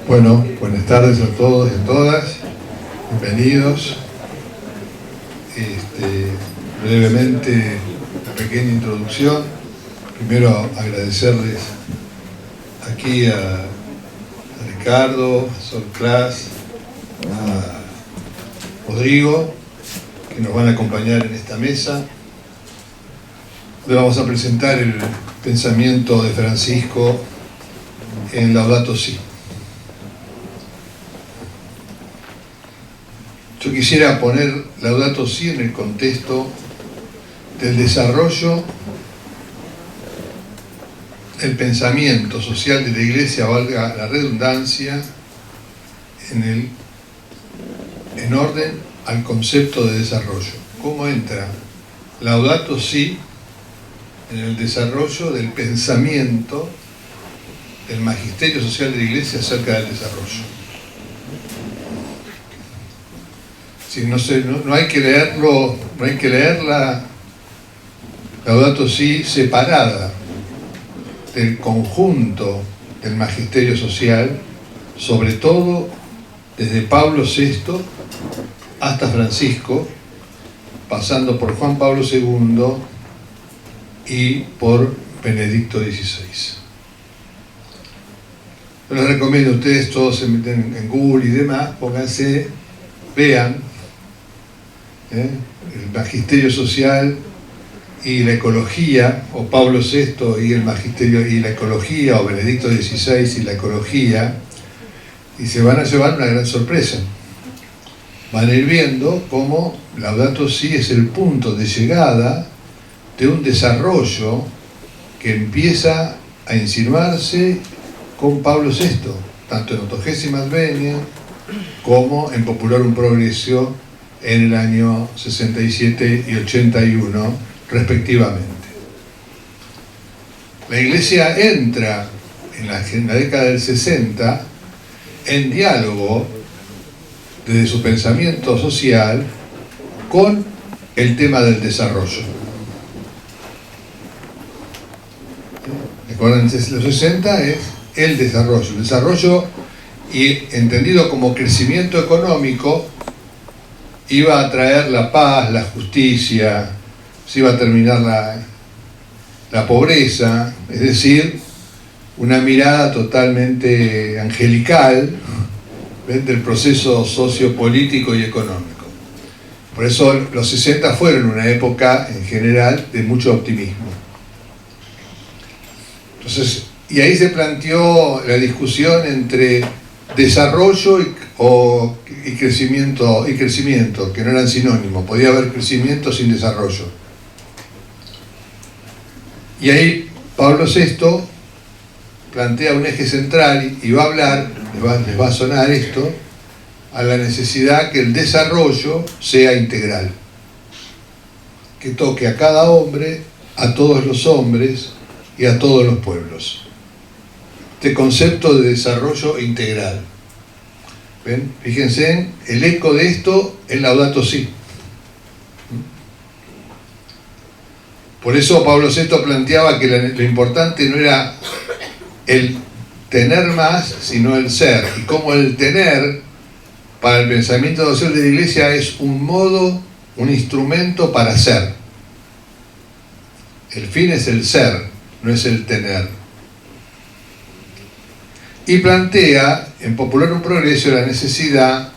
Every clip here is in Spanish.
Bueno, buenas tardes a todos y a todas, bienvenidos. Brevemente, una pequeña introducción. Primero agradecerles aquí a Ricardo, a Sol Clas, a Rodrigo, que nos van a acompañar en esta mesa. Le vamos a presentar el pensamiento de Francisco en Laudato Si. Yo quisiera poner Laudato Si en el contexto del desarrollo del pensamiento social de la Iglesia, valga la redundancia, en orden al concepto de desarrollo. ¿Cómo entra Laudato Si en el desarrollo del pensamiento del magisterio social de la Iglesia acerca del desarrollo? No hay que leerlo, no hay que leerla Laudato Si separada del conjunto del magisterio social, sobre todo desde Pablo VI hasta Francisco, pasando por Juan Pablo II y por Benedicto XVI. Yo les recomiendo a ustedes, todos se meten en Google y demás, pónganse, vean el magisterio social y la ecología, o Pablo VI y el magisterio y la ecología, o Benedicto XVI y la ecología, y se van a llevar una gran sorpresa. Van a ir viendo cómo Laudato Si es el punto de llegada de un desarrollo que empieza a insinuarse con Pablo VI, tanto en Autogésima Advenia como en Popularum Progressio en el año 67 y 81 respectivamente. La Iglesia entra en la década del 60 en diálogo desde su pensamiento social con el tema del desarrollo. Recuerden, los 60 es el desarrollo y entendido como crecimiento económico iba a traer la paz, la justicia, se iba a terminar la pobreza, es decir, una mirada totalmente angelical del proceso sociopolítico y económico. Por eso los 60 fueron una época en general de mucho optimismo. Entonces, y ahí se planteó la discusión entre desarrollo y crecimiento, que no eran sinónimos. Podía haber crecimiento sin desarrollo. Y ahí Pablo VI plantea un eje central y va a hablar, les va a sonar esto, a la necesidad que el desarrollo sea integral, que toque a cada hombre, a todos los hombres y a todos los pueblos. Este concepto de desarrollo integral. ¿Ven? Fíjense, el eco de esto es Laudato Si. Por eso Pablo VI planteaba que lo importante no era el tener más, sino el ser. Y como el tener, para el pensamiento social de la Iglesia, es un modo, un instrumento para ser. El fin es el ser, no es el tener. Y plantea en Popularum Progressio la necesidad,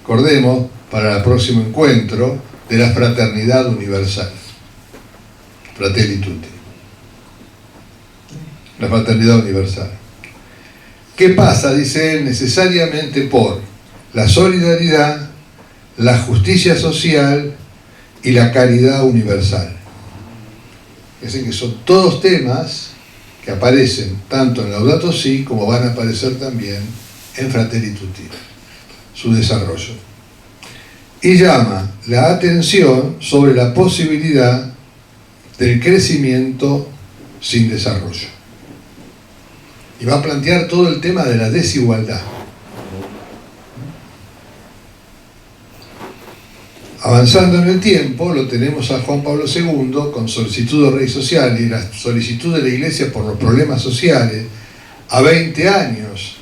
recordemos, para el próximo encuentro, de la fraternidad universal. Fratelli tutti. La fraternidad universal. ¿Qué pasa? Dice él, necesariamente por la solidaridad, la justicia social y la caridad universal. Es decir, que son todos temas que aparecen tanto en Laudato Si como van a aparecer también en Fratelli Tutti, su desarrollo. Y llama la atención sobre la posibilidad del crecimiento sin desarrollo. Y va a plantear todo el tema de la desigualdad. Avanzando en el tiempo, lo tenemos a Juan Pablo II con solicitud de Rey Social y la solicitud de la Iglesia por los problemas sociales a 20 años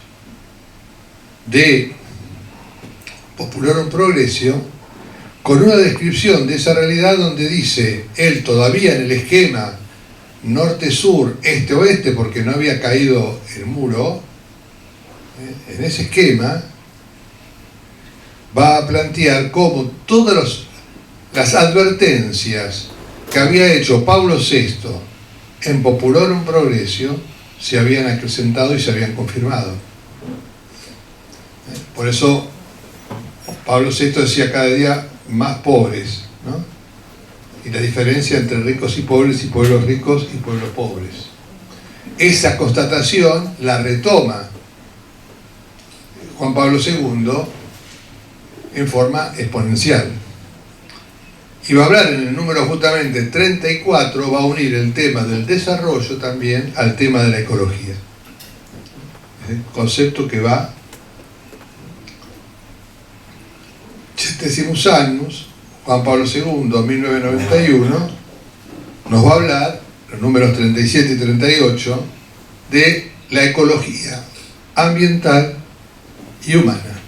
de Populorum Progressio, con una descripción de esa realidad donde dice, él todavía en el esquema norte-sur, este-oeste, porque no había caído el muro, en ese esquema va a plantear cómo todas las advertencias que había hecho Pablo VI en Populorum Progressio se habían acrecentado y se habían confirmado. Por eso Pablo VI decía cada día más pobres, ¿no? Y la diferencia entre ricos y pueblos ricos y pueblos pobres. Esa constatación la retoma Juan Pablo II en forma exponencial. Y va a hablar en el número justamente 34, va a unir el tema del desarrollo también al tema de la ecología. Es el concepto que va Centesimus Annus, Juan Pablo II, 1991, nos va a hablar, los números 37 y 38, de la ecología ambiental y humana.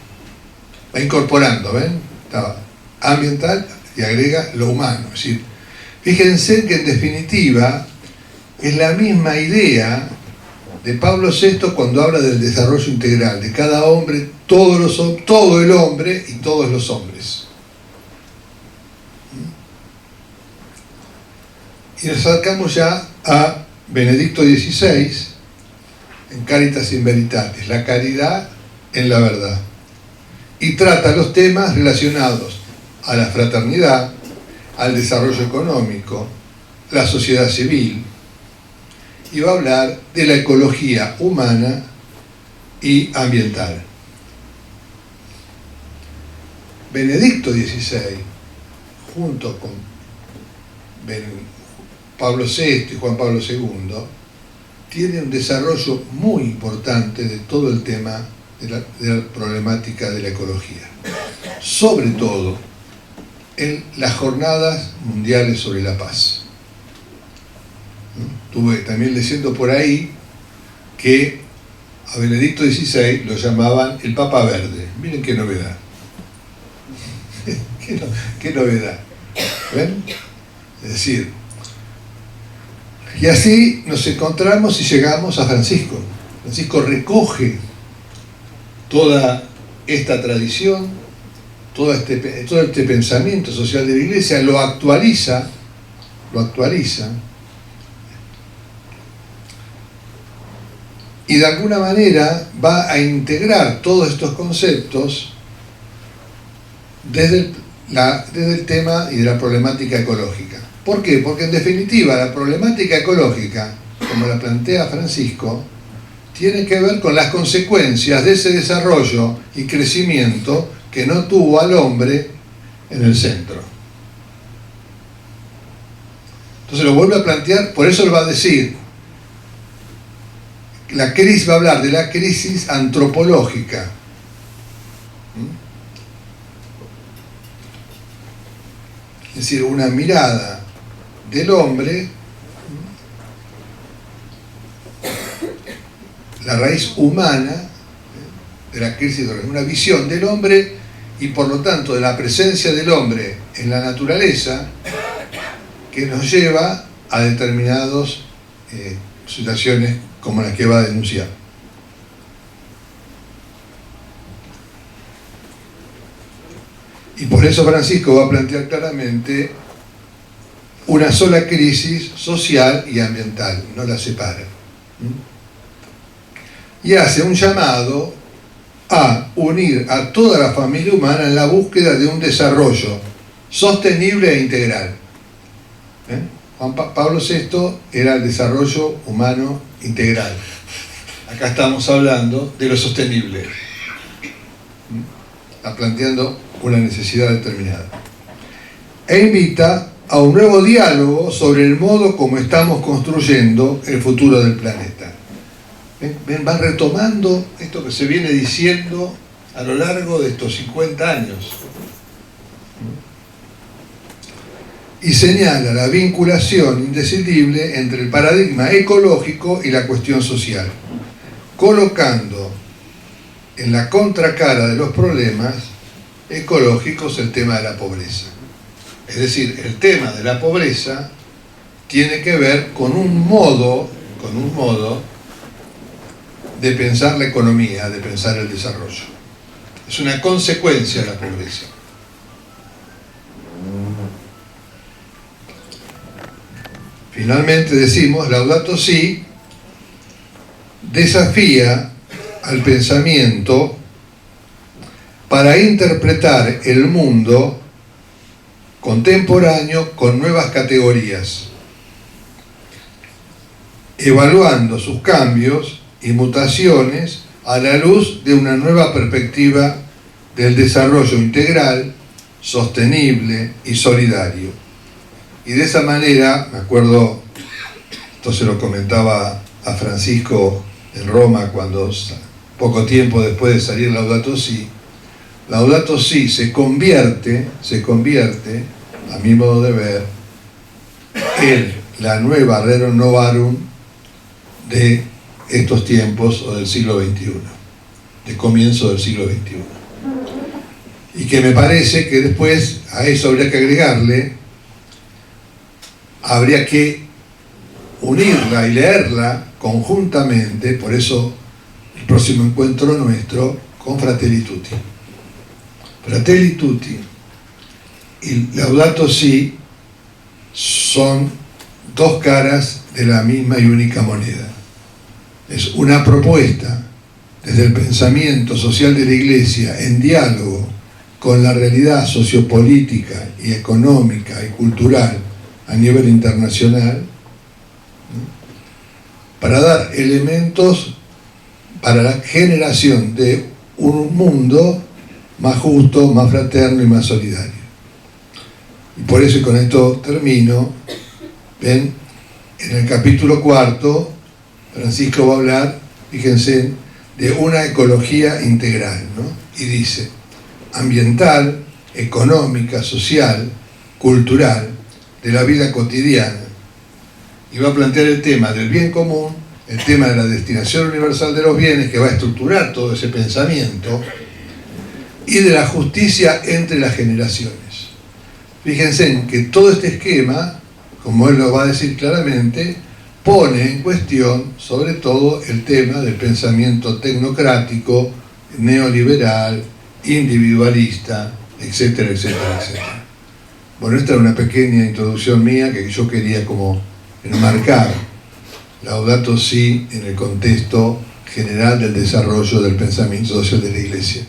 Va incorporando, ¿ven? Estaba ambiental y agrega lo humano. Es decir, fíjense que en definitiva es la misma idea de Pablo VI cuando habla del desarrollo integral de cada hombre, todo el hombre y todos los hombres. Y nos acercamos ya a Benedicto XVI en Caritas in Veritatis, la caridad en la verdad, y trata los temas relacionados a la fraternidad, al desarrollo económico, la sociedad civil, y va a hablar de la ecología humana y ambiental. Benedicto XVI, junto con Pablo VI y Juan Pablo II, tiene un desarrollo muy importante de todo el tema de la problemática de la ecología. Sobre todo en las jornadas mundiales sobre la paz. Estuve también leyendo por ahí que a Benedicto XVI lo llamaban el Papa Verde. Miren qué novedad. qué novedad. ¿Ven? Es decir, y así nos encontramos y llegamos a Francisco. Francisco recoge toda esta tradición, todo este pensamiento social de la Iglesia, lo actualiza, y de alguna manera va a integrar todos estos conceptos desde el tema y de la problemática ecológica. ¿Por qué? Porque en definitiva la problemática ecológica, como la plantea Francisco, tiene que ver con las consecuencias de ese desarrollo y crecimiento que no tuvo al hombre en el centro. Entonces lo vuelve a plantear, por eso lo va a decir. La crisis va a hablar de la crisis antropológica. Es decir, una mirada del hombre, la raíz humana de la crisis, una visión del hombre y por lo tanto de la presencia del hombre en la naturaleza que nos lleva a determinadas situaciones como las que va a denunciar. Y por eso Francisco va a plantear claramente una sola crisis social y ambiental, no la separa. Y hace un llamado a unir a toda la familia humana en la búsqueda de un desarrollo sostenible e integral. Pablo VI era el desarrollo humano integral. Acá estamos hablando de lo sostenible. Está planteando una necesidad determinada. E invita a un nuevo diálogo sobre el modo como estamos construyendo el futuro del planeta. Van retomando esto que se viene diciendo a lo largo de estos 50 años. Y señala la vinculación indescindible entre el paradigma ecológico y la cuestión social, colocando en la contracara de los problemas ecológicos el tema de la pobreza. Es decir, el tema de la pobreza tiene que ver con un modo de pensar la economía, de pensar el desarrollo. Es una consecuencia de la pobreza. Finalmente decimos, Laudato Si desafía al pensamiento para interpretar el mundo contemporáneo con nuevas categorías, evaluando sus cambios y mutaciones a la luz de una nueva perspectiva del desarrollo integral, sostenible y solidario. Y de esa manera, me acuerdo, esto se lo comentaba a Francisco en Roma cuando, poco tiempo después de salir Laudato Si se convierte, a mi modo de ver, en la nueva Rerum Novarum de estos tiempos o del siglo XXI, de comienzo del siglo XXI. Y que me parece que después a eso habría que agregarle, habría que unirla y leerla conjuntamente, por eso el próximo encuentro nuestro, con Fratelli Tutti. Fratelli Tutti y Laudato Si son dos caras de la misma y única moneda. Es una propuesta desde el pensamiento social de la Iglesia en diálogo con la realidad sociopolítica y económica y cultural a nivel internacional, para dar elementos para la generación de un mundo más justo, más fraterno y más solidario. Y por eso, y con esto termino, ven, en el capítulo 4, Francisco va a hablar, fíjense, de una ecología integral, ¿no? Y dice, ambiental, económica, social, cultural, de la vida cotidiana. Y va a plantear el tema del bien común, el tema de la destinación universal de los bienes, que va a estructurar todo ese pensamiento, y de la justicia entre las generaciones. Fíjense que todo este esquema, como él lo va a decir claramente, pone en cuestión sobre todo el tema del pensamiento tecnocrático, neoliberal, individualista, etcétera, etcétera, etcétera. Bueno, esta era una pequeña introducción mía que yo quería como enmarcar Laudato Si en el contexto general del desarrollo del pensamiento social de la Iglesia.